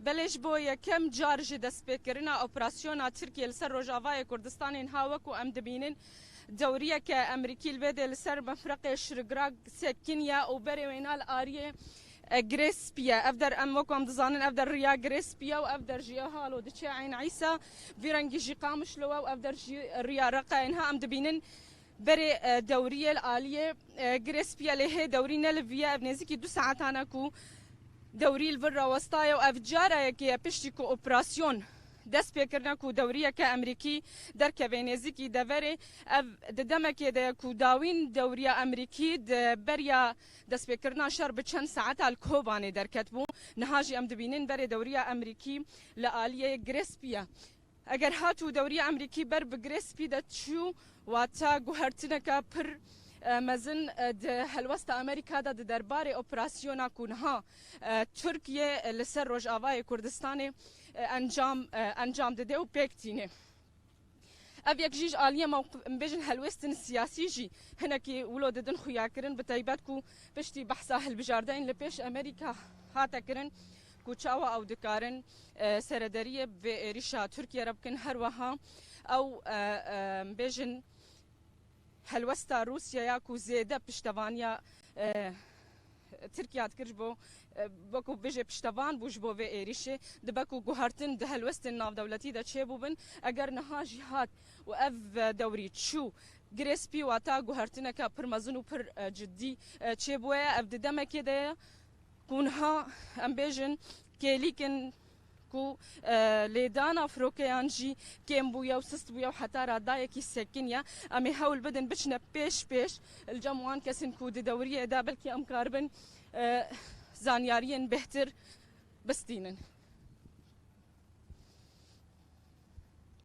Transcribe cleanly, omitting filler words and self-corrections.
بلش بو یکم جار جی دست پێکردنا ئۆپراسیۆنا تورکیە لەسەر ڕۆژاوای کوردستانên هاوەکو ئەم دەبینن دەوریەکە ئەمریکی لێدێ لەسەر مەفرەقێ شرگرا سێکینیا و بەرێوێنا لە ئاریێ گرێسپیە ئەف دەر ئەم وەکو ئەم دەزانن ئەف دەر ڕیا گرێسپیە و ئەف دەرژیە هاڵۆ دچێ عین عیسا ڤیرەنگیژی قامشلەوە و ئەف دەرژی ڕیا ڕقاینها ئەم دەبینن برێ دەوریە ئالیێ گرێسپیە لێ هەیە دەوری نەلڤە ئەف نێزیکی 2 ساعتانەکو دەوری لڤڕاوەستایە و ئەف جارایەکەیە پشتی کو ئۆپراسیۆن دەست پێکردنە و دەوریەکە ئەمریکی دەرکەوێ نێزیکی دەڤەرێ ئەف دەمەکێدەیە و داوین دەوریە ئەمریکی بەریا دەست پێکردنا شەر بە چەند ساعتا کۆبانێ دەرکەت بوو نەهاژی ئەم دەبینن بەرێ دەوریە ئەمریکی لە ئالیە گرێسپیە ئەگەر هاتوو دەوریە ئەمریکی بەر بە گرێسپی دەچوو واتە گوهرتنەکە پر مەزن هەلوەستە ئەمریکادا دەربارەی ئۆپراسیۆنا کوونها تورکیە لەسەر ڕۆژئاوای کوردستانê ئەنجام دەدێ و پێکتینێ ئەv یەک ژیژ ئالیە بێژن هەلوێستن سیاسی ژی هەنێکی ولۆ دەدن خویاکردن بە تایبەت و پشتی بەحسا هەلبژاردەین لە پێش ئەمریکا هاتەکردن و چاوە ئەو دکارن سەرەدەریە بێ ئێریشا تورکیە رە بکەن هەروەها ئەو بێژن هەلوەستا رووسیا یاکو زێدە پشتەوانیا ترکیات کرد بۆ وەکو بژێ پشتەوان بووش بۆ vê êrişê dibek û guhertin di helwestên navdewletî de çêbûbin eger niha jî hat û ev dewrî çû girêspî wata guhertineka pir mezin û pir ciddî çêbûye ev di demekê de ye ku niha em bêjin kêlîkin ku lêdana firokeyan jî kêm bûye û sist bûye û heta radayekî sekin ye em ê hewl bidin biçine pêş pêş li cem wan kesin ku di dewriyê de belkî em karibin زانیاریên bêhtir bistînin.